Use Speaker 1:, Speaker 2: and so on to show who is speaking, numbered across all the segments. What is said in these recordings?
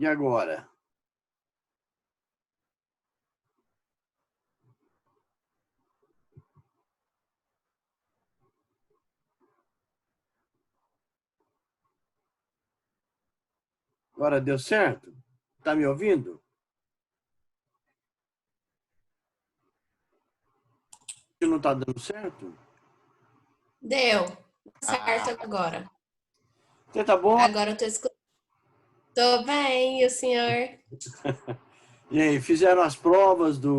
Speaker 1: E agora? Agora deu certo? Tá me ouvindo? Não tá dando certo?
Speaker 2: Deu.
Speaker 1: Ah,
Speaker 2: Certo agora.
Speaker 1: você tá bom?
Speaker 2: Agora eu tô escutando. Tô bem, e o senhor?
Speaker 1: E aí, fizeram as provas da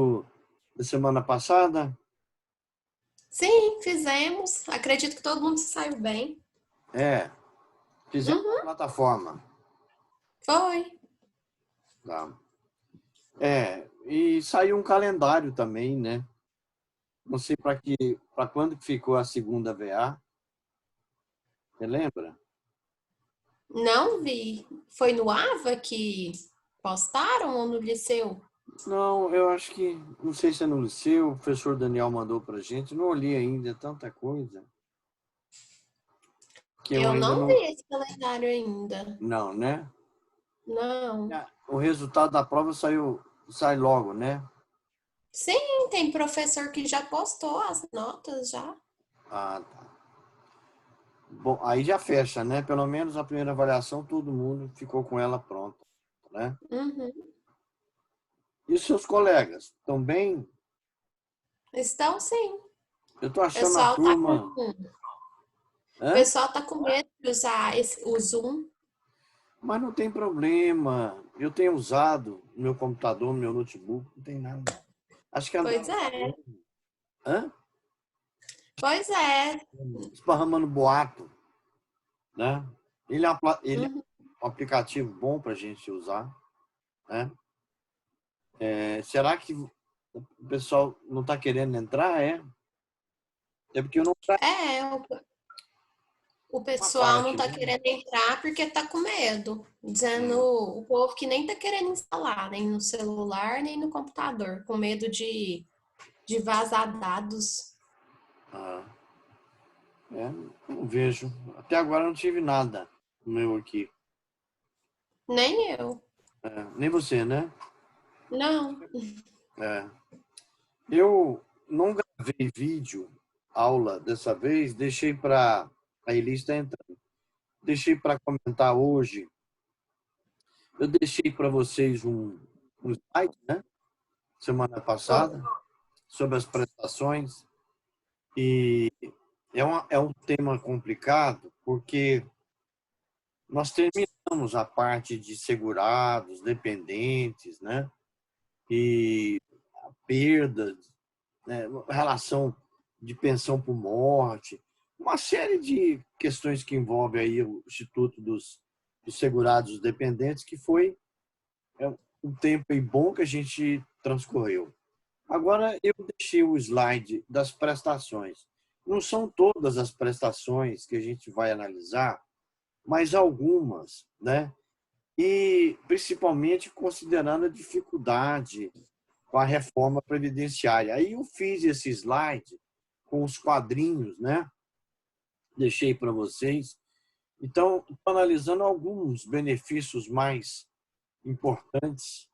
Speaker 1: semana passada?
Speaker 2: Sim, fizemos. Acredito que todo mundo se saiu bem.
Speaker 1: É, fizeram na
Speaker 2: Uhum,
Speaker 1: plataforma.
Speaker 2: foi.
Speaker 1: Tá. É, e saiu um calendário também, né? Não sei para quando que ficou a segunda VA, você lembra?
Speaker 2: Não vi. Foi no AVA que postaram ou no Liceu?
Speaker 1: Não, eu acho que, não sei se é no Liceu, o professor Daniel mandou pra gente, não olhei ainda, é tanta coisa que eu
Speaker 2: Eu
Speaker 1: ainda
Speaker 2: não vi
Speaker 1: não,
Speaker 2: esse calendário ainda.
Speaker 1: não, né?
Speaker 2: Não.
Speaker 1: O resultado da prova sai logo, né?
Speaker 2: Sim, tem professor que já postou as notas já.
Speaker 1: Ah, tá. Bom, aí já fecha, né? Pelo menos a primeira avaliação, todo mundo ficou com ela pronta, né?
Speaker 2: Uhum.
Speaker 1: E os seus colegas? Estão bem?
Speaker 2: Estão sim.
Speaker 1: Eu tô
Speaker 2: O
Speaker 1: achando a
Speaker 2: pessoal tá com,
Speaker 1: turma.
Speaker 2: o
Speaker 1: Hã?
Speaker 2: pessoal tá com medo de usar o Zoom.
Speaker 1: Mas não tem problema. Eu tenho usado no meu computador, no meu notebook, não tem nada. Acho que
Speaker 2: Pois
Speaker 1: andaram
Speaker 2: é.
Speaker 1: falando. Hã?
Speaker 2: Pois é.
Speaker 1: Esparramando boato, né? Ele é
Speaker 2: Uhum.
Speaker 1: um aplicativo bom para a gente usar, né? Será que o pessoal não está querendo entrar? É porque eu não trago
Speaker 2: É, o
Speaker 1: uma
Speaker 2: pessoal não
Speaker 1: parte,
Speaker 2: tá
Speaker 1: né?
Speaker 2: querendo entrar porque tá com medo. Dizendo o povo que nem tá querendo instalar, nem no celular, nem no computador, com medo de vazar dados.
Speaker 1: Ah, não vejo. Até agora não tive nada no meu aqui.
Speaker 2: Nem eu.
Speaker 1: Nem você, né?
Speaker 2: Não.
Speaker 1: É. Eu não gravei vídeo, aula dessa vez, deixei para. A Elis está entrando. Deixei para comentar hoje. Eu deixei para vocês um slide, né? Semana passada, sobre as prestações. E é um tema complicado, porque nós terminamos a parte de segurados, dependentes, né? E perdas, né? Relação de pensão por morte, uma série de questões que envolve aí o Instituto dos Segurados Dependentes, que foi um tempo aí bom que a gente transcorreu. Agora eu deixei o slide das prestações. Não são todas as prestações que a gente vai analisar, mas algumas, né? E principalmente considerando a dificuldade com a reforma previdenciária. Aí eu fiz esse slide com os quadrinhos, né? Deixei para vocês. Então, estou analisando alguns benefícios mais importantes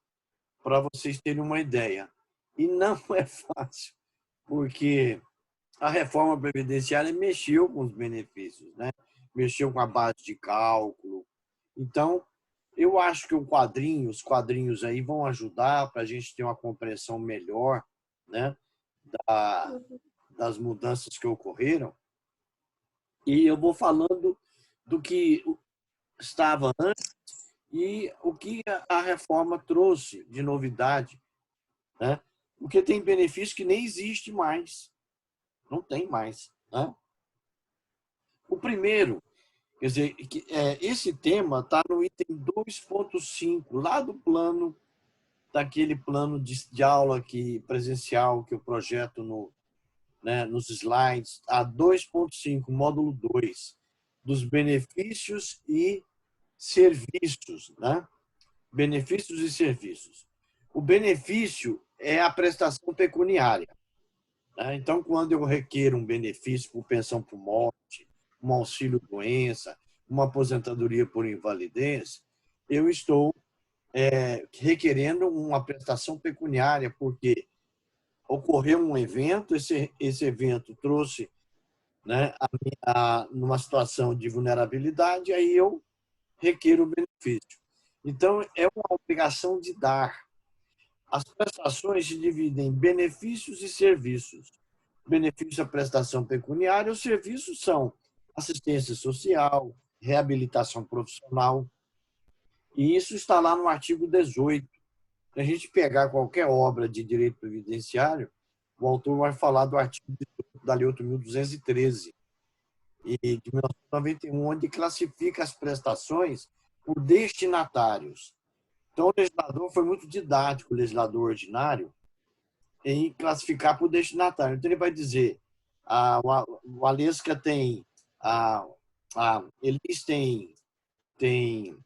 Speaker 1: para vocês terem uma ideia. E não é fácil, porque a reforma previdenciária mexeu com os benefícios, né? Mexeu com a base de cálculo. Então, eu acho que os quadrinhos aí vão ajudar para a gente ter uma compreensão melhor, né, das mudanças que ocorreram. E eu vou falando do que estava antes e o que a reforma trouxe de novidade, né? Porque tem benefício que nem existe mais, não tem mais, né? O primeiro, quer dizer, esse tema está no item 2.5, lá do plano, daquele plano de aula presencial que eu projeto né, nos slides, a 2.5, módulo 2, dos benefícios e serviços, né? Benefícios e serviços. O benefício é a prestação pecuniária, né? Então, quando eu requeiro um benefício por pensão por morte, um auxílio-doença, uma aposentadoria por invalidez, eu estou requerendo uma prestação pecuniária, porque ocorreu um evento, esse evento trouxe, né, numa situação de vulnerabilidade, aí eu requeiro o benefício. Então, é uma obrigação de dar. As prestações se dividem em benefícios e serviços. Benefício é a prestação pecuniária, os serviços são assistência social, reabilitação profissional, e isso está lá no artigo 18. Se a gente pegar qualquer obra de direito previdenciário, o autor vai falar do artigo 18 da Lei 8.213 de 1991, onde classifica as prestações por destinatários. Então, o legislador foi muito didático, o legislador ordinário, em classificar por destinatário. Então, ele vai dizer, o Alesca tem, a Elis tem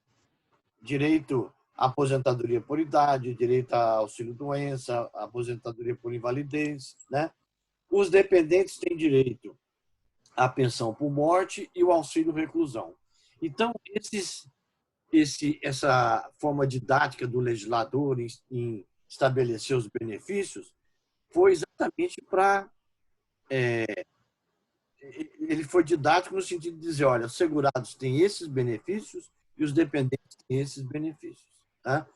Speaker 1: direito à aposentadoria por idade, direito a auxílio-doença, aposentadoria por invalidez, né? Os dependentes têm direito à pensão por morte e o auxílio-reclusão. Então, essa forma didática do legislador em estabelecer os benefícios foi exatamente para... ele foi didático no sentido de dizer, olha, os segurados têm esses benefícios e os dependentes têm esses benefícios. Tá?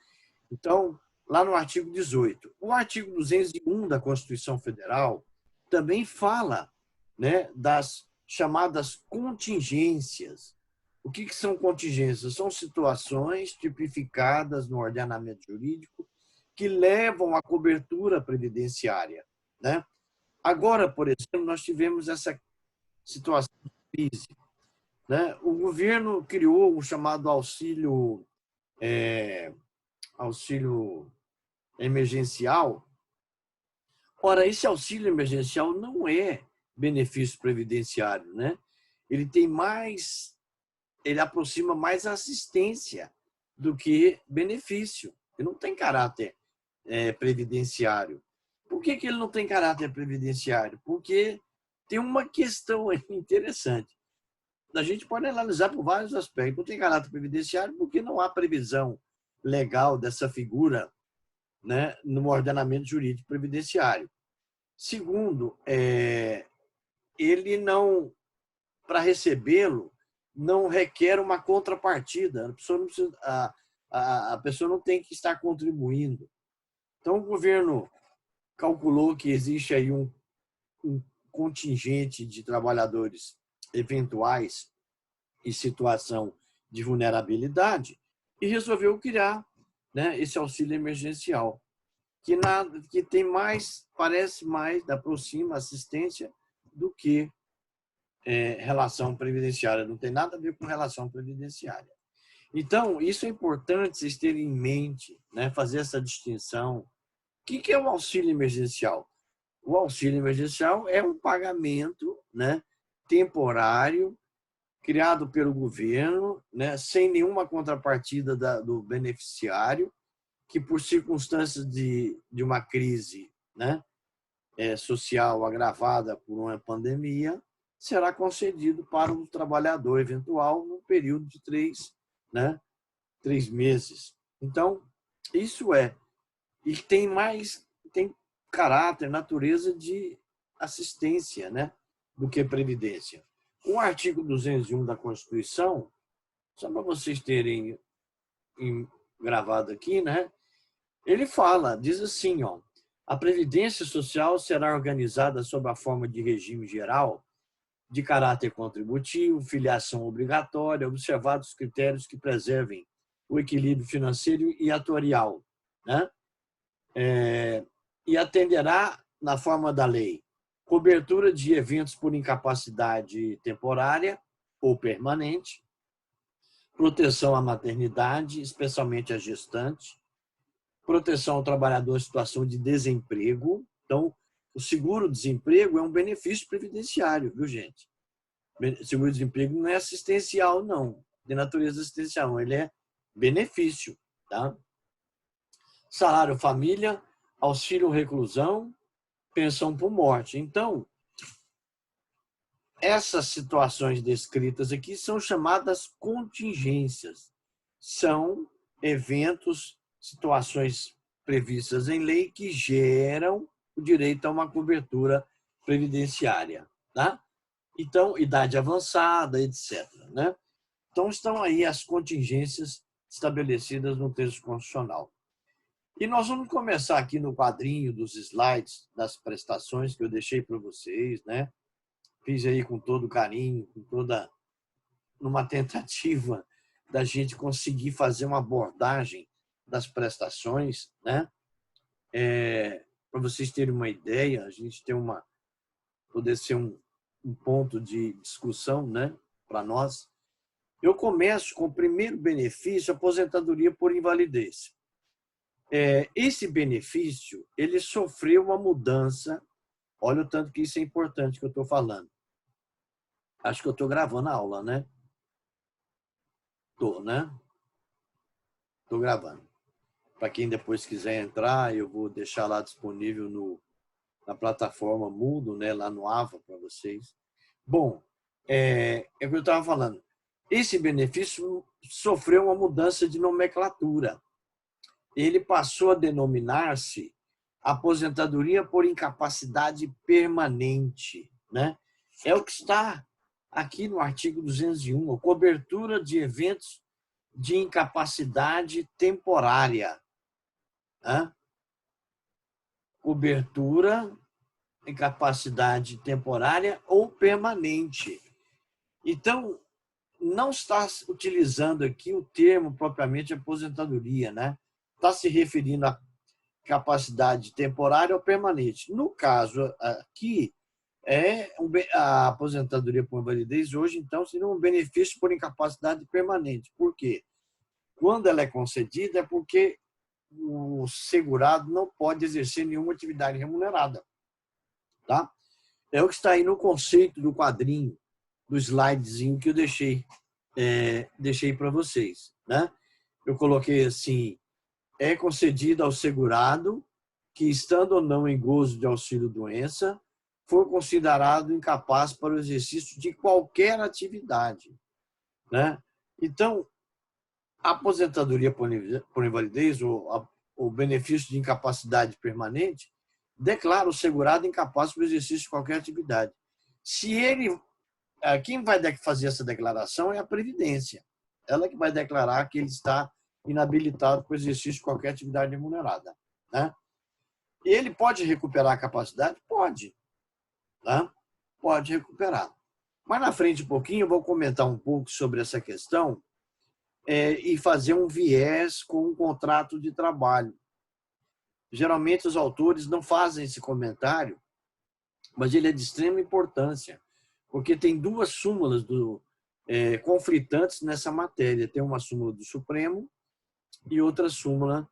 Speaker 1: Então, lá no artigo 18. O artigo 201 da Constituição Federal também fala, né, das chamadas contingências. O que são contingências? São situações tipificadas no ordenamento jurídico que levam à cobertura previdenciária. Né? Agora, por exemplo, nós tivemos essa situação de crise. Né? O governo criou o chamado auxílio emergencial. Ora, esse auxílio emergencial não é benefício previdenciário, né? Ele aproxima mais assistência do que benefício. Ele não tem caráter previdenciário. Por que ele não tem caráter previdenciário? Porque tem uma questão interessante. A gente pode analisar por vários aspectos. Não tem caráter previdenciário porque não há previsão legal dessa figura, né, no ordenamento jurídico previdenciário. Segundo, ele não, para recebê-lo, não requer uma contrapartida. A pessoa não tem que estar contribuindo. Então, o governo calculou que existe aí um contingente de trabalhadores eventuais em situação de vulnerabilidade e resolveu criar, né, esse auxílio emergencial, que tem mais, parece mais, aproxima assistência do que relação previdenciária. Não tem nada a ver com relação previdenciária. Então, isso é importante vocês terem em mente, né, fazer essa distinção. O que é o auxílio emergencial? O auxílio emergencial é um pagamento, né, temporário, criado pelo governo, né, sem nenhuma contrapartida do beneficiário, que por circunstâncias de uma crise, né, social agravada por uma pandemia, será concedido para o trabalhador eventual no período de 3 meses. Então, isso e tem caráter, natureza de assistência, né, do que previdência. O artigo 201 da Constituição, só para vocês terem gravado aqui, né, ele diz assim, ó, a Previdência Social será organizada sob a forma de regime geral, de caráter contributivo, filiação obrigatória, observados os critérios que preservem o equilíbrio financeiro e atuarial, né? E atenderá, na forma da lei, cobertura de eventos por incapacidade temporária ou permanente, proteção à maternidade, especialmente à gestante, proteção ao trabalhador em situação de desemprego. Então, o seguro-desemprego é um benefício previdenciário, viu, gente? Seguro-desemprego não é assistencial, não, de natureza assistencial, não. Ele é benefício, tá? Salário família, auxílio reclusão, pensão por morte. Então, essas situações descritas aqui são chamadas contingências. São eventos, situações previstas em lei que geram o direito a uma cobertura previdenciária, tá? Então, idade avançada, etc., né? Então, estão aí as contingências estabelecidas no texto constitucional. E nós vamos começar aqui no quadrinho dos slides das prestações que eu deixei para vocês, né? Fiz aí com todo carinho, numa tentativa da gente conseguir fazer uma abordagem das prestações, né? Para vocês terem uma ideia, a gente tem poder ser um ponto de discussão, né? Para nós. Eu começo com o primeiro benefício, aposentadoria por invalidez. Esse benefício, ele sofreu uma mudança. Olha o tanto que isso é importante que eu estou falando. Acho que eu estou gravando a aula, né? Estou, né? Estou gravando. Para quem depois quiser entrar, eu vou deixar lá disponível na plataforma Moodle, né? Lá no AVA para vocês. Bom, é o que eu estava falando. Esse benefício sofreu uma mudança de nomenclatura. Ele passou a denominar-se aposentadoria por incapacidade permanente, né? É o que está aqui no artigo 201, a cobertura de eventos de incapacidade temporária. Né? Cobertura, incapacidade temporária ou permanente. Então, não está utilizando aqui o termo propriamente aposentadoria, né? Está se referindo a capacidade temporária ou permanente. No caso aqui, a aposentadoria por invalidez hoje, então, seria um benefício por incapacidade permanente. Por quê? Quando ela é concedida, é porque o segurado não pode exercer nenhuma atividade remunerada. Tá? É o que está aí no conceito do quadrinho, do slidezinho que eu deixei para vocês. Né? Eu coloquei assim, é concedida ao segurado que, estando ou não em gozo de auxílio-doença, for considerado incapaz para o exercício de qualquer atividade. Né? Então, a aposentadoria por invalidez, ou o benefício de incapacidade permanente, declara o segurado incapaz para o exercício de qualquer atividade. Quem vai fazer essa declaração é a Previdência. Ela que vai declarar que ele está inabilitado para o exercício de qualquer atividade remunerada. Né? E ele pode recuperar a capacidade? Pode. Tá? Pode recuperar. Mas na frente um pouquinho eu vou comentar um pouco sobre essa questão e fazer um viés com um contrato de trabalho. Geralmente os autores não fazem esse comentário, mas ele é de extrema importância, porque tem duas súmulas conflitantes nessa matéria. Tem uma súmula do Supremo e outra súmula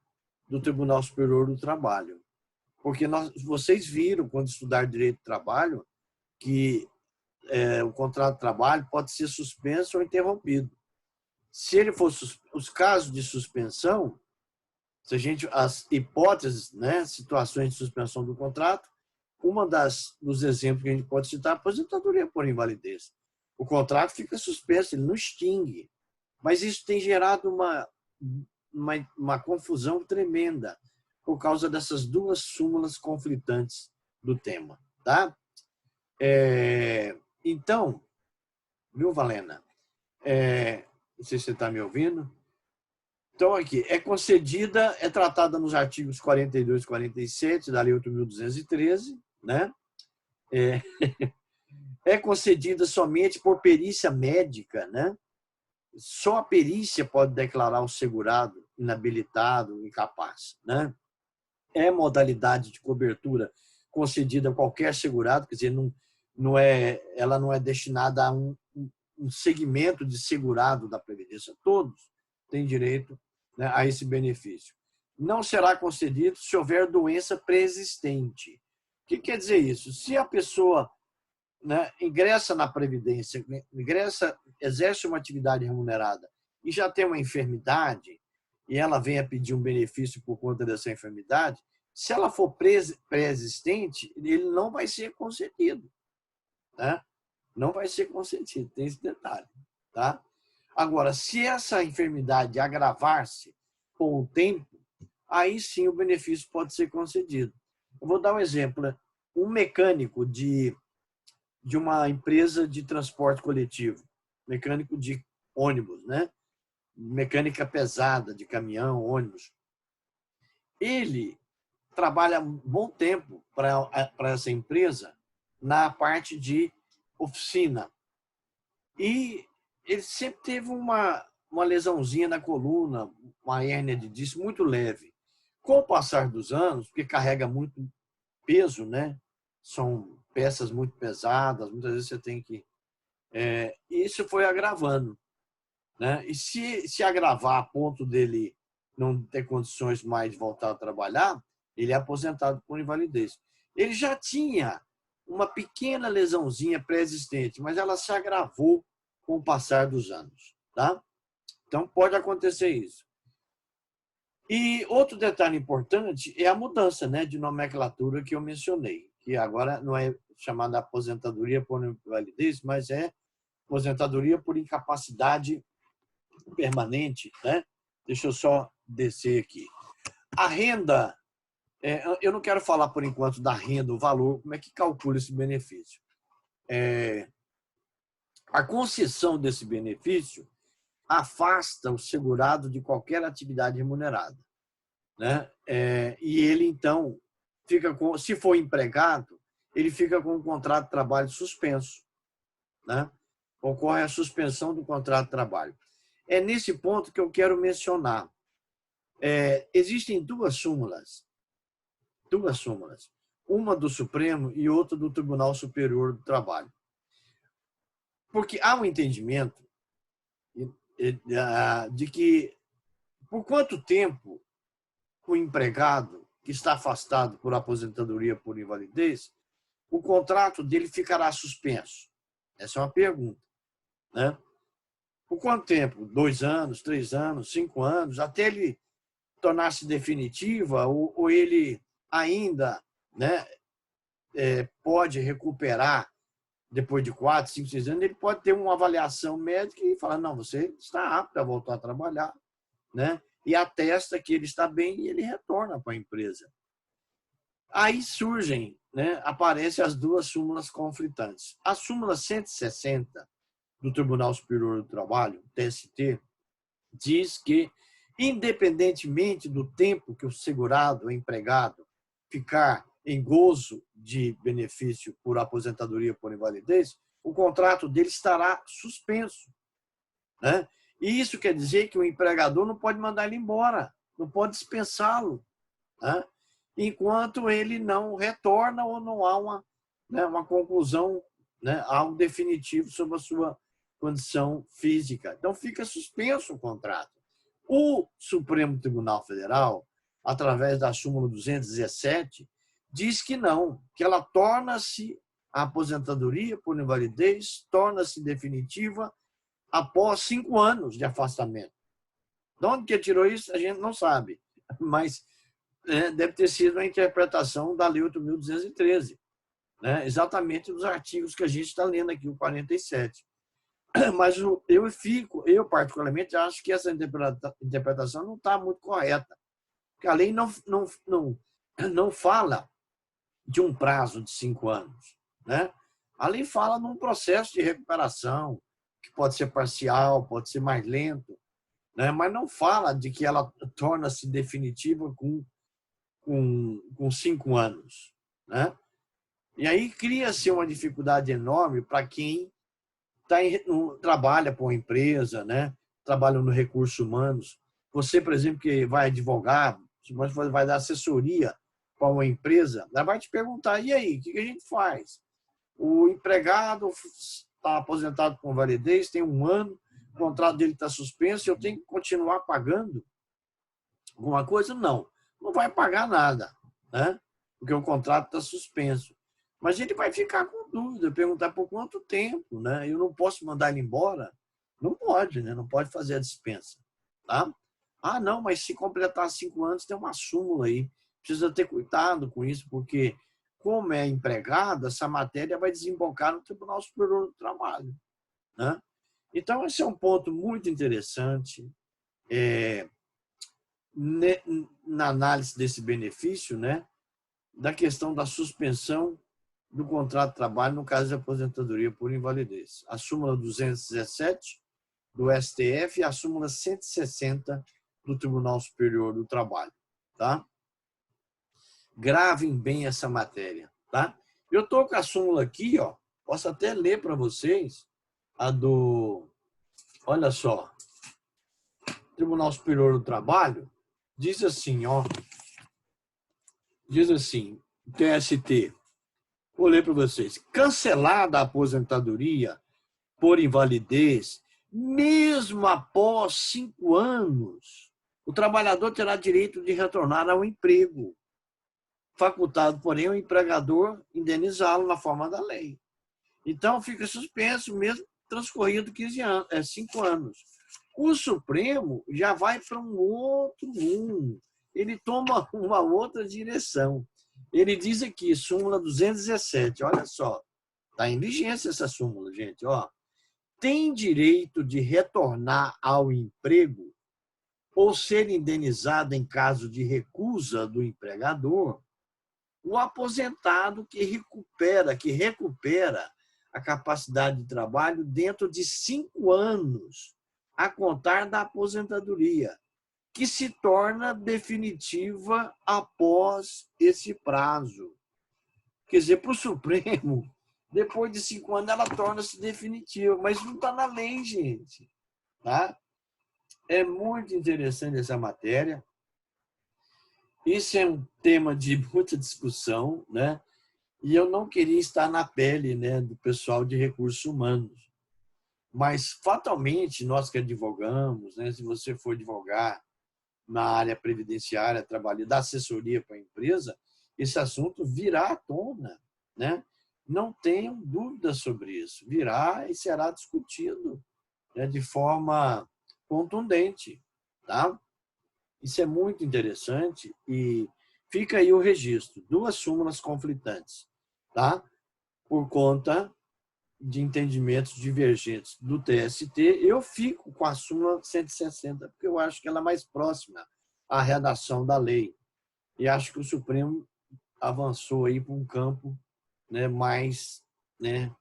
Speaker 1: do Tribunal Superior do Trabalho. Porque vocês viram, quando estudaram direito do trabalho, que o contrato de trabalho pode ser suspenso ou interrompido. Se ele for os casos de suspensão, as hipóteses, né, situações de suspensão do contrato, uma dos exemplos que a gente pode citar é a aposentadoria por invalidez. O contrato fica suspenso, ele não extingue. Mas isso tem gerado uma confusão tremenda por causa dessas duas súmulas conflitantes do tema. Tá? Então, viu, Valena? Não sei se você está me ouvindo. Então, aqui, é tratada nos artigos 42 e 47 da Lei 8.213, né? É concedida somente por perícia médica, né? Só a perícia pode declarar o segurado inabilitado, incapaz, né? É modalidade de cobertura concedida a qualquer segurado, quer dizer, ela não é destinada a um segmento de segurado da Previdência. Todos têm direito, né, a esse benefício. Não será concedido se houver doença pré-existente. O que quer dizer isso? Se a pessoa, né, ingressa na Previdência, exerce uma atividade remunerada e já tem uma enfermidade, e ela vem a pedir um benefício por conta dessa enfermidade, se ela for pré-existente, ele não vai ser concedido. Né? Não vai ser concedido, tem esse detalhe. Tá? Agora, se essa enfermidade agravar-se, com o tempo, aí sim o benefício pode ser concedido. Eu vou dar um exemplo. Né? Um mecânico de uma empresa de transporte coletivo, mecânico de ônibus, né? Mecânica pesada de caminhão, ônibus. Ele trabalha um bom tempo para essa empresa na parte de oficina. E ele sempre teve uma lesãozinha na coluna, uma hérnia de disco muito leve. Com o passar dos anos, porque carrega muito peso, né? São peças muito pesadas, muitas vezes você tem que... isso foi agravando. Né? E se agravar a ponto dele não ter condições mais de voltar a trabalhar, ele é aposentado por invalidez. Ele já tinha uma pequena lesãozinha pré-existente, mas ela se agravou com o passar dos anos. Tá? Então, pode acontecer isso. E outro detalhe importante é a mudança, né, de nomenclatura que eu mencionei, que agora não é chamada aposentadoria por invalidez, mas é aposentadoria por incapacidade permanente, né? Deixa eu só descer aqui. A renda, eu não quero falar por enquanto da renda, o valor, como é que calcula esse benefício. A concessão desse benefício afasta o segurado de qualquer atividade remunerada, né? E ele, então, fica com, se for empregado, ele fica com o contrato de trabalho suspenso, né? Ocorre a suspensão do contrato de trabalho. É nesse ponto que eu quero mencionar. Existem duas súmulas, uma do Supremo e outra do Tribunal Superior do Trabalho. Porque há um entendimento de que, por quanto tempo o empregado que está afastado por aposentadoria por invalidez, o contrato dele ficará suspenso? Essa é uma pergunta. Né? Por quanto tempo? 2 anos, 3 anos, 5 anos, até ele tornar-se definitiva, ou ele ainda, né, pode recuperar depois de 4, 5, 6 anos, ele pode ter uma avaliação médica e falar, não, você está apto a voltar a trabalhar, né? E atesta que ele está bem e ele retorna para a empresa. Aí surgem, né, aparecem as duas súmulas conflitantes. A súmula 160 do Tribunal Superior do Trabalho, TST, diz que, independentemente do tempo que o segurado, o empregado, ficar em gozo de benefício por aposentadoria por invalidez, o contrato dele estará suspenso. Né? E isso quer dizer que o empregador não pode mandar ele embora, não pode dispensá-lo, né? Enquanto ele não retorna ou não há uma conclusão, né, algo definitivo sobre a sua condição física. Então, fica suspenso o contrato. O Supremo Tribunal Federal, através da súmula 217, diz que não, que ela torna-se, a aposentadoria por invalidez torna-se definitiva após 5 anos de afastamento. De onde que tirou isso, a gente não sabe, mas deve ter sido uma interpretação da Lei 8.213, né? Exatamente dos artigos que a gente está lendo aqui, o 47. Mas eu particularmente acho que essa interpretação não está muito correta, porque a lei não fala de um prazo de 5 anos, né? A lei fala num processo de recuperação que pode ser parcial, pode ser mais lento, né? Mas não fala de que ela torna-se definitiva com 5 anos, né? E aí cria-se uma dificuldade enorme para quem trabalha para uma empresa, né? Trabalha no recursos humanos. Você, por exemplo, que vai advogar, vai dar assessoria para uma empresa, ela vai te perguntar, e aí, o que a gente faz? O empregado está aposentado com validez, tem 1 ano, o contrato dele está suspenso, eu tenho que continuar pagando alguma coisa? Não, não vai pagar nada, né? Porque o contrato está suspenso. Mas ele vai ficar com dúvida, perguntar por quanto tempo, né? Eu não posso mandar ele embora? Não pode, né? Não pode fazer a dispensa, tá? Ah, não, mas se completar 5 anos tem uma súmula aí. Precisa ter cuidado com isso, porque como é empregado, essa matéria vai desembocar no Tribunal Superior do Trabalho, né? Então, esse é um ponto muito interessante. na análise desse benefício, né, da questão da suspensão do contrato de trabalho no caso de aposentadoria por invalidez. A súmula 217 do STF e a súmula 160 do Tribunal Superior do Trabalho. Tá? Gravem bem essa matéria. Tá? Eu estou com a súmula aqui, ó, posso até ler para vocês, a do, olha só, Tribunal Superior do Trabalho, diz assim, ó, diz assim, TST, vou ler para vocês, cancelada a aposentadoria por invalidez, mesmo após 5 anos, o trabalhador terá direito de retornar ao emprego, facultado, porém, o empregador indenizá-lo na forma da lei. Então, fica suspenso mesmo transcorrido 5 anos. O Supremo já vai para um outro rumo. Ele toma uma outra direção. Ele diz aqui, súmula 217, olha só, está em vigência essa súmula, gente, ó. Tem direito de retornar ao emprego ou ser indenizado em caso de recusa do empregador o aposentado que recupera a capacidade de trabalho dentro de 5 anos a contar da aposentadoria, que se torna definitiva após esse prazo. Quer dizer, para o Supremo, depois de 5 anos, ela torna-se definitiva, mas não está na lei, gente. Tá? É muito interessante essa matéria. Isso é um tema de muita discussão, né? E eu não queria estar na pele, né, do pessoal de recursos humanos. Mas, fatalmente, nós que advogamos, né, se você for advogar na área previdenciária, trabalhar da assessoria para a empresa, esse assunto virá à tona, né? Não tenham dúvidas sobre isso. Virá e será discutido, né, de forma contundente. Tá? Isso é muito interessante e fica aí o registro. 2 súmulas conflitantes, tá? Por conta de entendimentos divergentes do TST, eu fico com a súmula 160, porque eu acho que ela é mais próxima à redação da lei. E acho que o Supremo avançou aí para um campo, né, mais, né,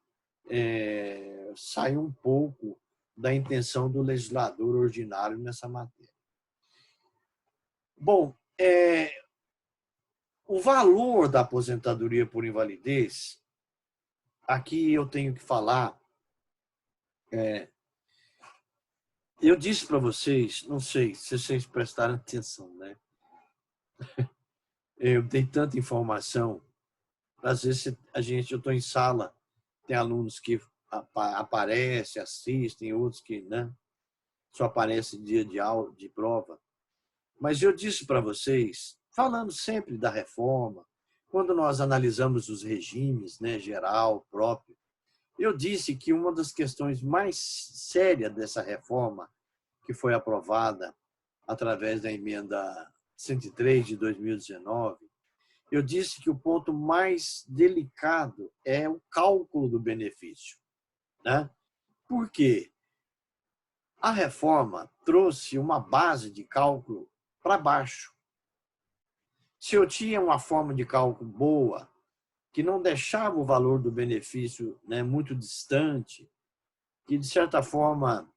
Speaker 1: saiu um pouco da intenção do legislador ordinário nessa matéria. Bom, o valor da aposentadoria por invalidez, aqui eu tenho que falar, eu disse para vocês, não sei se vocês prestaram atenção, né? Eu dei tanta informação, às vezes eu estou em sala, tem alunos que aparecem, assistem, outros que, né, só aparecem dia de aula, de prova. Mas eu disse para vocês, falando sempre da reforma, quando nós analisamos os regimes, né, geral, próprio, eu disse que uma das questões mais sérias dessa reforma, que foi aprovada através da emenda 103 de 2019, eu disse que o ponto mais delicado é o cálculo do benefício. Né? Por quê? A reforma trouxe uma base de cálculo para baixo. Se eu tinha uma forma de cálculo boa, que não deixava o valor do benefício, né, muito distante, que, de certa forma,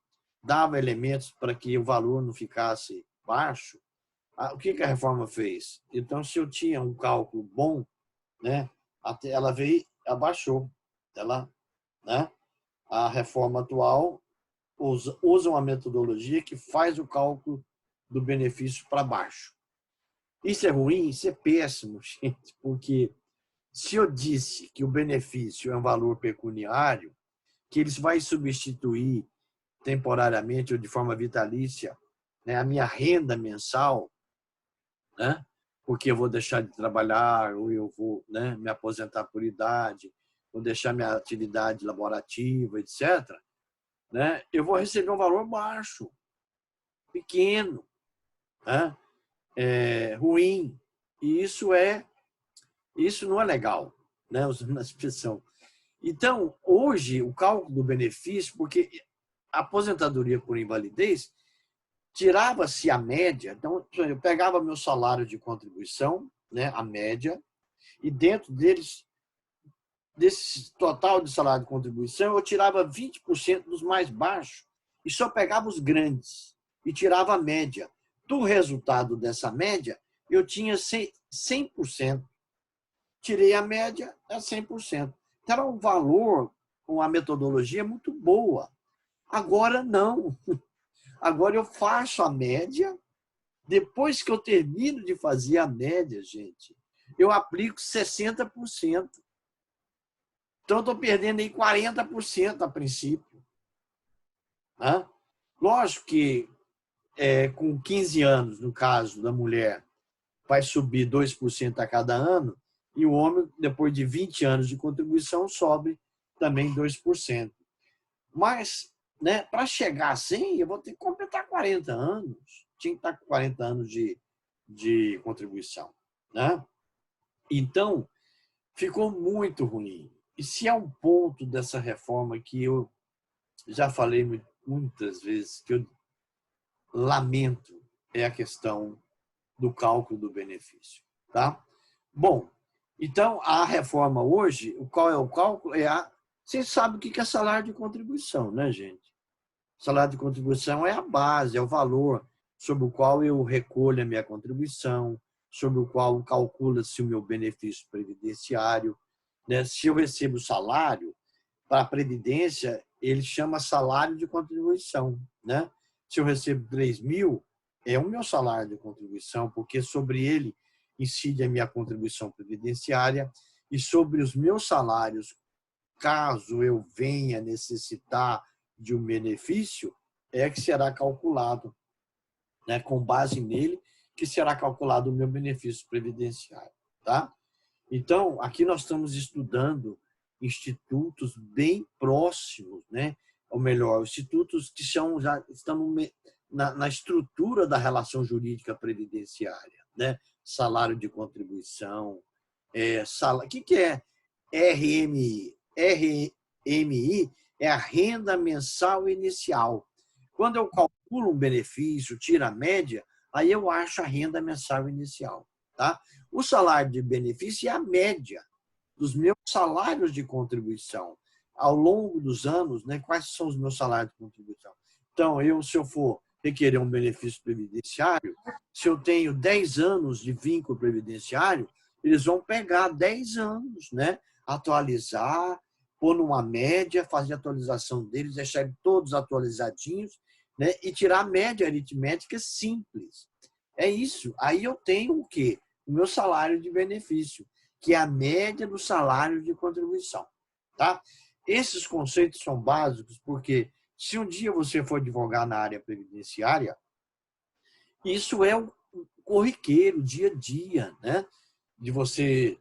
Speaker 1: dava elementos para que o valor não ficasse baixo, o que a reforma fez? Então, se eu tinha um cálculo bom, né, ela veio, abaixou. Né, a reforma atual usa uma metodologia que faz o cálculo do benefício para baixo. Isso é ruim? Isso é péssimo, gente, porque se eu disse que o benefício é um valor pecuniário, que eles vai substituir temporariamente ou de forma vitalícia, né, a minha renda mensal, né, porque eu vou deixar de trabalhar ou eu vou, né, me aposentar por idade, vou deixar minha atividade laborativa, etc., né, eu vou receber um valor baixo, pequeno, né, ruim. E isso não é legal, né, usando a expressão. Então, hoje, o cálculo do benefício, porque a aposentadoria por invalidez tirava-se a média. Então, eu pegava meu salário de contribuição, né, a média, e dentro deles, desse total de salário de contribuição, eu tirava 20% dos mais baixos e só pegava os grandes e tirava a média. Do resultado dessa média, eu tinha 100%. Tirei a média, é 100%. Então, era um valor, uma metodologia muito boa. Agora, não. Agora, eu faço a média. Depois que eu termino de fazer a média, gente, eu aplico 60%. Então, eu estou perdendo aí 40% a princípio. Né? Lógico que com 15 anos, no caso da mulher, vai subir 2% a cada ano, e o homem, depois de 20 anos de contribuição, sobe também 2%. Mas, né, para chegar assim, eu vou ter que completar 40 anos. Tinha que estar com 40 anos de contribuição. Né? Então, ficou muito ruim. E se é um ponto dessa reforma que eu já falei muitas vezes, que eu lamento, é a questão do cálculo do benefício. Tá? Bom, então, a reforma hoje, qual é o cálculo? Vocês sabem o que é salário de contribuição, né, gente? Salário de contribuição é a base, é o valor sobre o qual eu recolho a minha contribuição, sobre o qual calcula-se o meu benefício previdenciário. Né? Se eu recebo salário, para a Previdência, ele chama salário de contribuição. Né? Se eu recebo 3 mil, é o meu salário de contribuição, porque sobre ele incide a minha contribuição previdenciária e sobre os meus salários, caso eu venha necessitar de um benefício, é que será calculado, né, com base nele, que será calculado o meu benefício previdenciário. Tá? Então, aqui nós estamos estudando institutos bem próximos, né? Ou melhor, institutos que já estão na estrutura da relação jurídica previdenciária. Né? Salário de contribuição, o que é RMI? RMI é a renda mensal inicial. Quando eu calculo um benefício, tiro a média, aí eu acho a renda mensal inicial. Tá? O salário de benefício é a média dos meus salários de contribuição. Ao longo dos anos, né, quais são os meus salários de contribuição? Então, se eu for requerer um benefício previdenciário, se eu tenho 10 anos de vínculo previdenciário, eles vão pegar 10 anos, né, atualizar, pôr numa média, fazer a atualização deles, deixar todos atualizadinhos, né, e tirar a média aritmética simples. É isso. Aí eu tenho o quê? O meu salário de benefício, que é a média do salário de contribuição. Tá? Esses conceitos são básicos porque se um dia você for advogar na área previdenciária, isso é o corriqueiro, dia a dia, né? De você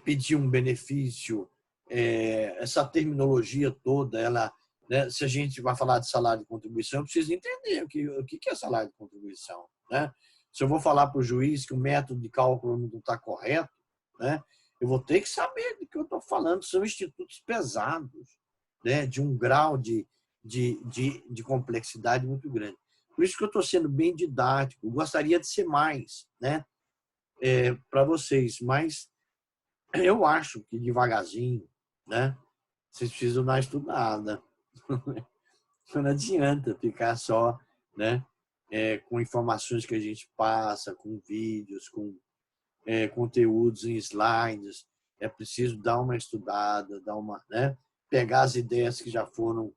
Speaker 1: pedir um benefício, essa terminologia toda, ela, né? Se a gente vai falar de salário de contribuição, eu preciso entender o que é salário de contribuição. Né? Se eu vou falar para o juiz que o método de cálculo não está correto, né, eu vou ter que saber do que eu estou falando. São institutos pesados, né, de um grau de complexidade muito grande. Por isso que eu estou sendo bem didático. Gostaria de ser mais, né, para vocês, mas eu acho que devagarzinho, né, vocês precisam dar estudada. Não adianta ficar só, né, com informações que a gente passa, com vídeos, com conteúdos em slides. É preciso dar uma estudada, né, pegar as ideias que já foram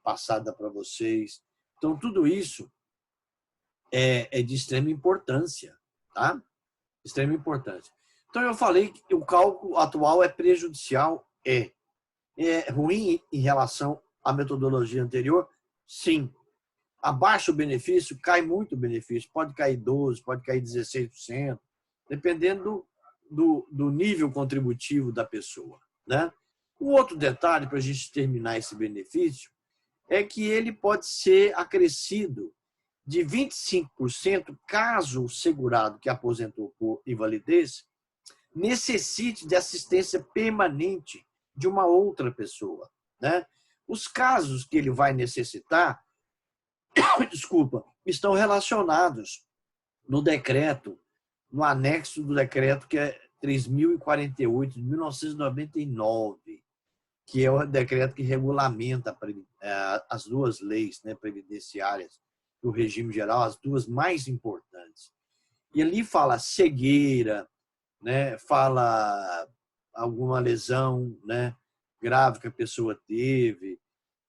Speaker 1: passadas para vocês. Então, tudo isso é de extrema importância. Tá? Extrema importância. Então, eu falei que o cálculo atual é prejudicial. É ruim em relação à metodologia anterior? Sim. Abaixa o benefício, cai muito o benefício. Pode cair 12%, pode cair 16%, dependendo do nível contributivo da pessoa. Né? Um outro detalhe, para a gente terminar esse benefício, é que ele pode ser acrescido de 25% caso o segurado que aposentou por invalidez necessite de assistência permanente de uma outra pessoa. Né? Os casos que ele vai necessitar desculpa, estão relacionados no decreto, no anexo do decreto que é 3.048 de 1999, que é o decreto que regulamenta as duas leis, né, previdenciárias do regime geral, as duas mais importantes. E ali fala cegueira, né, fala alguma lesão, né, grave que a pessoa teve,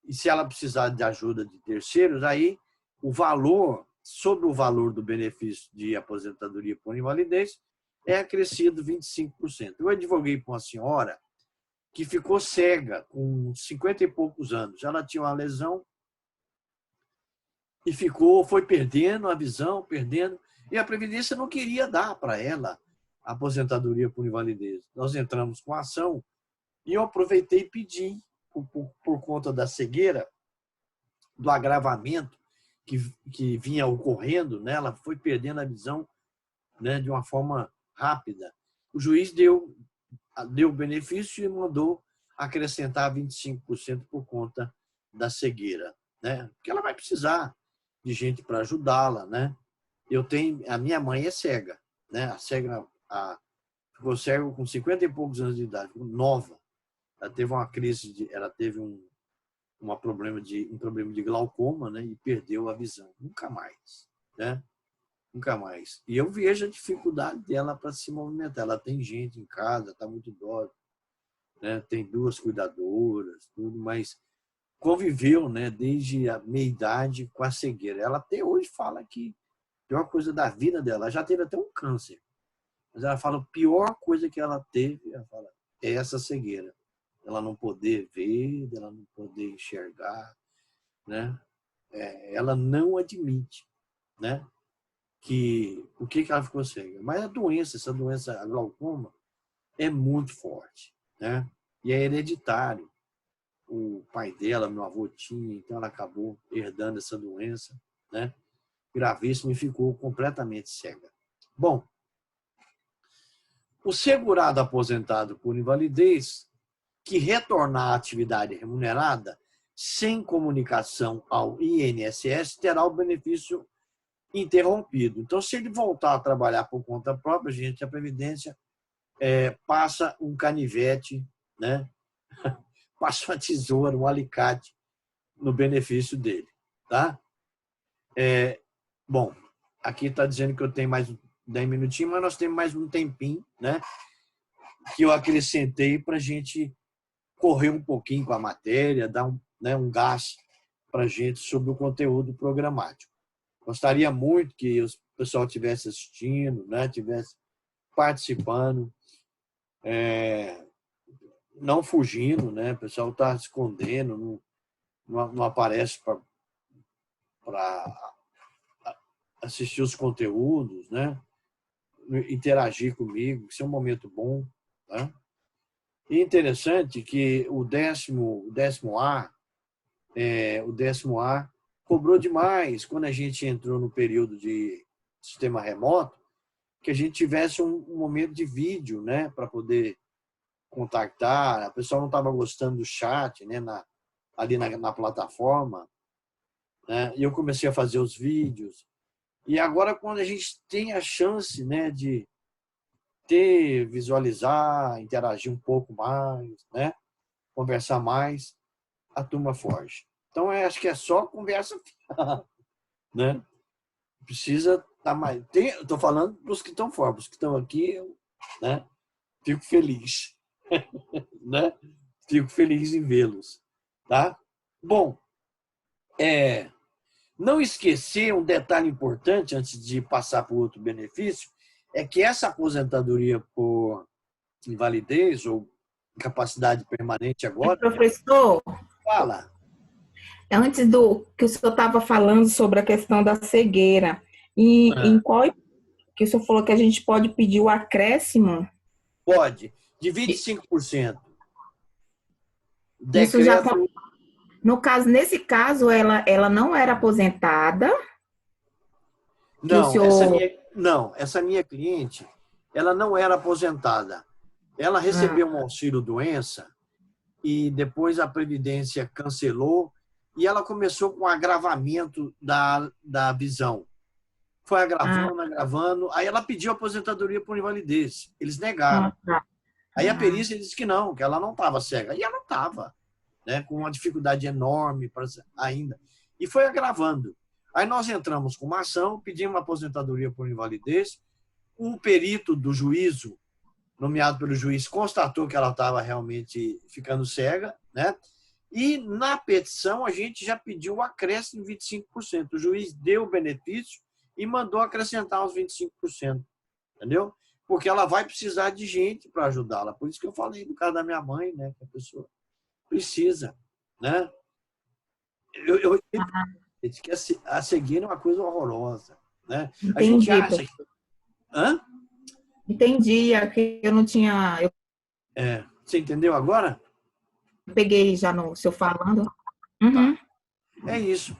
Speaker 1: e se ela precisar de ajuda de terceiros, aí o valor, sobre o valor do benefício de aposentadoria por invalidez, é acrescido 25%. Eu advoguei para uma senhora que ficou cega com 50 e poucos anos. Ela tinha uma lesão e foi perdendo a visão, perdendo, e a Previdência não queria dar para ela a aposentadoria por invalidez. Nós entramos com a ação e eu aproveitei e pedi, por conta da cegueira, do agravamento que vinha ocorrendo, né? Ela foi perdendo a visão, né, de uma forma rápida. O juiz deu benefício e mandou acrescentar 25% por conta da cegueira, né? Porque ela vai precisar de gente para ajudá-la, né? A minha mãe é cega, né? Ficou cega com 50 e poucos anos de idade, nova. Ela teve uma crise, ela teve um problema de glaucoma, né? E perdeu a visão, nunca mais, né? Nunca mais. E eu vejo a dificuldade dela para se movimentar. Ela tem gente em casa, está muito idosa, né? Tem 2 cuidadoras, tudo, mas conviveu, né, desde a meia-idade com a cegueira. Ela até hoje fala que a pior coisa da vida dela, ela já teve até um câncer, mas ela fala a pior coisa que ela teve, ela fala, é essa cegueira. Ela não poder ver, ela não poder enxergar, né? Ela não admite, né, o que ela ficou cega. Mas essa doença, a glaucoma, é muito forte, né? E é hereditário. O pai dela, meu avô, tinha, então ela acabou herdando essa doença, né? Gravíssima, e ficou completamente cega. Bom, o segurado aposentado por invalidez que retornar à atividade remunerada sem comunicação ao INSS terá o benefício interrompido. Então, se ele voltar a trabalhar por conta própria, gente, a Previdência passa um canivete, né? Passa uma tesoura, um alicate no benefício dele, tá? Bom, aqui está dizendo que eu tenho mais 10 minutinhos, mas nós temos mais um tempinho, né? Que eu acrescentei para a gente correr um pouquinho com a matéria, dar um gás para a gente sobre o conteúdo programático. Gostaria muito que o pessoal estivesse assistindo, né? Estivesse participando, não fugindo, né? O pessoal está se escondendo, não aparece para assistir os conteúdos, né? Interagir comigo, isso é um momento bom, tá? E interessante que o décimo A cobrou demais quando a gente entrou no período de sistema remoto, que a gente tivesse um momento de vídeo, né, para poder contactar. A pessoa não estava gostando do chat, né, ali na plataforma, né? E eu comecei a fazer os vídeos. E agora, quando a gente tem a chance, né, de visualizar, interagir um pouco mais, né, conversar mais, a turma foge. Então, acho que é só conversa, né? Precisa estar mais. Estou falando para os que estão fora, para os que estão aqui, né? Fico feliz, né? Fico feliz em vê-los, tá? Bom, não esquecer um detalhe importante antes de passar para o outro benefício é que essa aposentadoria por invalidez ou incapacidade permanente agora.
Speaker 3: Professor,
Speaker 1: Fala.
Speaker 3: antes do que o senhor estava falando sobre a questão da cegueira, em qual que o senhor falou que a gente pode pedir o acréscimo?
Speaker 1: Pode, de 25%.
Speaker 3: Isso já, no caso, nesse caso, ela não era aposentada?
Speaker 1: Não, essa minha cliente, ela não era aposentada. Ela recebeu um auxílio-doença e depois a Previdência cancelou e ela começou com agravamento da visão. Foi agravando, agravando. Aí ela pediu aposentadoria por invalidez. Eles negaram. Aí a perícia disse que ela não estava cega. E ela estava, né, com uma dificuldade enorme ainda. E foi agravando. Aí nós entramos com uma ação, pedimos uma aposentadoria por invalidez. Um perito do juízo, nomeado pelo juiz, constatou que ela estava realmente ficando cega, né? E na petição a gente já pediu o acréscimo de 25%. O juiz deu o benefício e mandou acrescentar os 25%, entendeu? Porque ela vai precisar de gente para ajudá-la. Por isso que eu falei do caso da minha mãe, né? Que a pessoa precisa, né? Eu que a cegueira é uma coisa horrorosa, né? A gente acha que... Hã?
Speaker 3: Entendi, que eu não tinha...
Speaker 1: Você entendeu agora?
Speaker 3: Peguei já no seu falando. Uhum.
Speaker 1: Tá. É isso.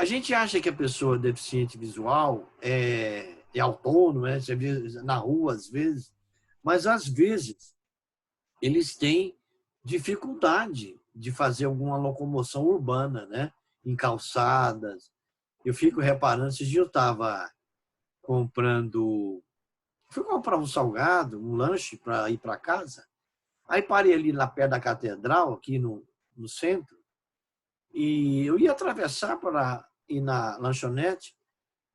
Speaker 1: A gente acha que a pessoa deficiente visual é autônoma, né? Você vê na rua às vezes, mas às vezes eles têm dificuldade de fazer alguma locomoção urbana, né? Em calçadas. Eu fico reparando, esses dias eu estava fui comprar um salgado, um lanche para ir para casa. Aí parei ali na pé da catedral, aqui no centro, e eu ia atravessar para ir na lanchonete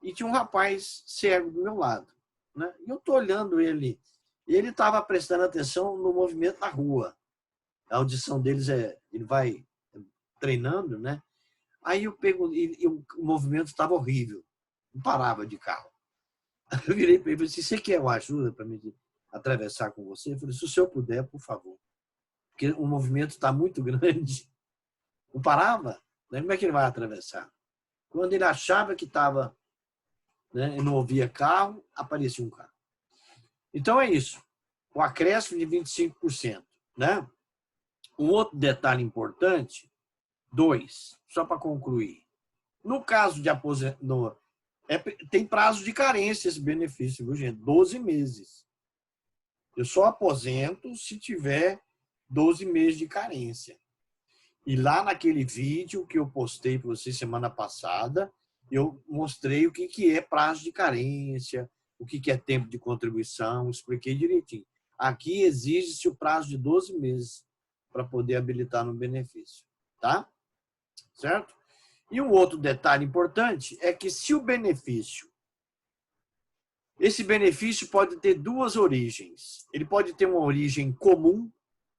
Speaker 1: e tinha um rapaz cego do meu lado, né? E eu estou olhando ele, e ele estava prestando atenção no movimento na rua. A audição deles ele vai treinando, né? Aí eu pego, e o movimento estava horrível, não parava de carro. Eu virei para ele e falei assim, você quer uma ajuda para me atravessar com você? Eu falei, se o senhor puder, por favor. Porque o movimento está muito grande. Não parava, né? Como é que ele vai atravessar? Quando ele achava que estava, né, e não ouvia carro, aparecia um carro. Então é isso. O acréscimo de 25%. Né? Um outro detalhe importante, 2, só para concluir. No caso de aposentadoria, tem prazo de carência esse benefício, viu, gente? 12 meses. Eu só aposento se tiver 12 meses de carência. E lá naquele vídeo que eu postei para vocês semana passada, eu mostrei o que é prazo de carência, o que é tempo de contribuição, expliquei direitinho. Aqui exige-se o prazo de 12 meses para poder habilitar no benefício. Tá? Certo? E um outro detalhe importante é que se o benefício, esse benefício pode ter duas origens. Ele pode ter uma origem comum,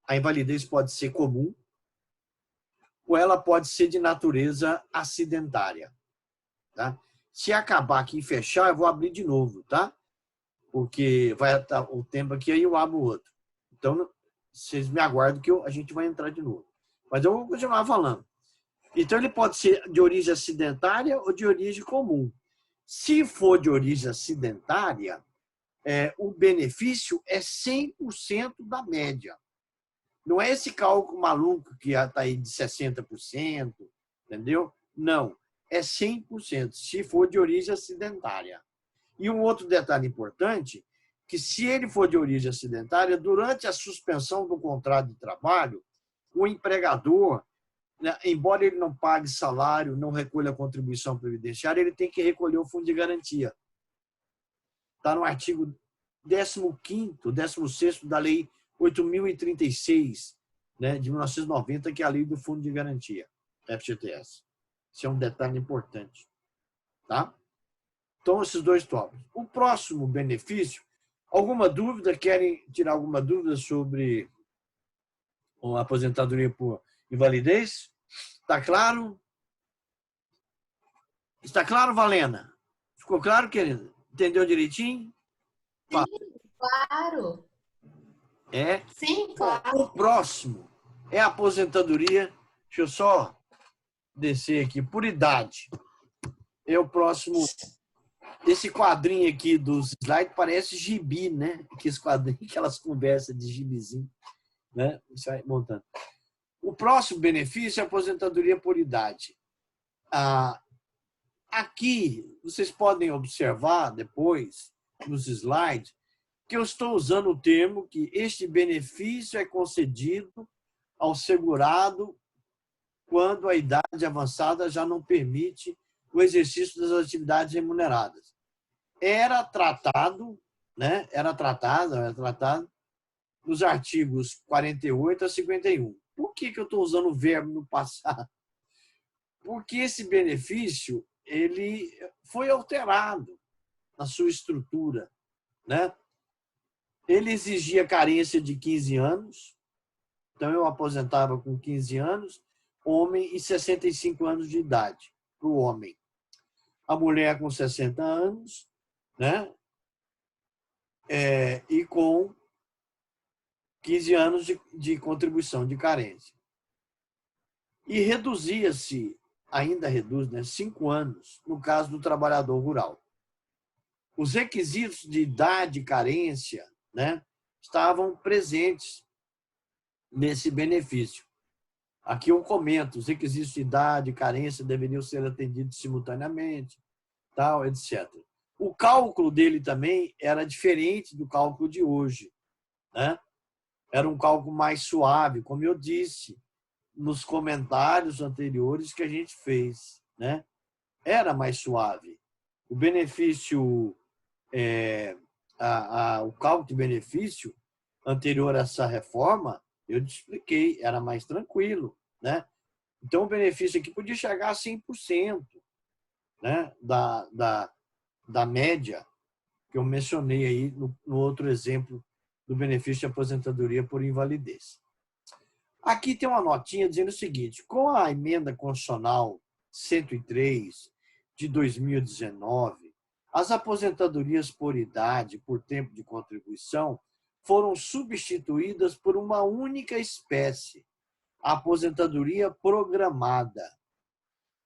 Speaker 1: a invalidez pode ser comum, ou ela pode ser de natureza acidentária. Tá? Se acabar aqui e fechar, eu vou abrir de novo, tá? Porque vai estar o tempo aqui, aí eu abro o outro. Então, vocês me aguardam que a gente vai entrar de novo. Mas eu vou continuar falando. Então, ele pode ser de origem acidentária ou de origem comum. Se for de origem acidentária, o benefício é 100% da média. Não é esse cálculo maluco que já está aí de 60%, entendeu? Não, é 100%, se for de origem acidentária. E um outro detalhe importante, que se ele for de origem acidentária, durante a suspensão do contrato de trabalho, o empregador, né, embora ele não pague salário, não recolha a contribuição previdenciária, ele tem que recolher o fundo de garantia. Está no artigo 15º, 16º da Lei 8.036, né, de 1990, que é a Lei do Fundo de Garantia, FGTS. Isso é um detalhe importante. Tá? Então, esses dois tópicos. O próximo benefício, alguma dúvida? Querem tirar alguma dúvida sobre a aposentadoria por invalidez? Está claro? Está claro, Valena? Ficou claro, querida? Entendeu direitinho?
Speaker 2: Sim, claro. Sim, claro.
Speaker 1: O próximo é a aposentadoria. Deixa eu só descer aqui, por idade. É o próximo. Esse quadrinho aqui dos slides parece gibi, né? Aquelas conversas de gibizinho, né? Você vai montando. O próximo benefício é a aposentadoria por idade. Aqui, vocês podem observar depois, nos slides, que eu estou usando o termo que este benefício é concedido ao segurado quando a idade avançada já não permite o exercício das atividades remuneradas. Era tratado, né? Era tratado nos artigos 48 a 51. Por que eu estou usando o verbo no passado? Porque esse benefício ele foi alterado na sua estrutura, né? Ele exigia carência de 15 anos, então eu aposentava com 15 anos, homem e 65 anos de idade para o homem. A mulher com 60 anos, né? E com 15 anos de contribuição de carência. E reduzia-se, ainda reduz, né, 5 anos, no caso do trabalhador rural. Os requisitos de idade e carência, né, estavam presentes nesse benefício. Aqui eu comento, os requisitos de idade e carência deveriam ser atendidos simultaneamente, tal, etc. O cálculo dele também era diferente do cálculo de hoje, né? Era um cálculo mais suave, como eu disse nos comentários anteriores que a gente fez, né? Era mais suave. O benefício, o cálculo de benefício anterior a essa reforma, eu te expliquei, era mais tranquilo, né? Então, o benefício aqui podia chegar a 100%, né? da média que eu mencionei aí no outro exemplo do benefício de aposentadoria por invalidez. Aqui tem uma notinha dizendo o seguinte: com a emenda constitucional 103 de 2019, as aposentadorias por idade, por tempo de contribuição, foram substituídas por uma única espécie, a aposentadoria programada.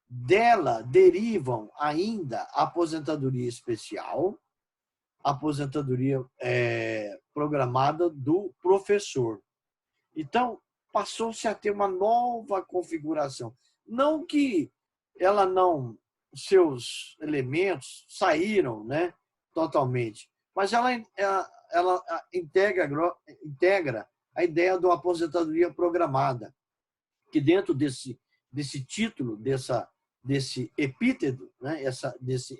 Speaker 1: Dela derivam ainda a aposentadoria especial, a aposentadoria programada do professor. Então, passou-se a ter uma nova configuração. Não que seus elementos saíram, né, totalmente, mas ela integra a ideia de uma aposentadoria programada, que dentro desse título, desse epíteto, né, desse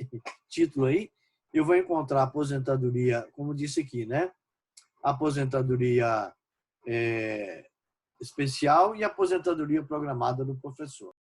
Speaker 1: título aí, eu vou encontrar aposentadoria, como disse aqui, né, aposentadoria especial e aposentadoria programada do professor.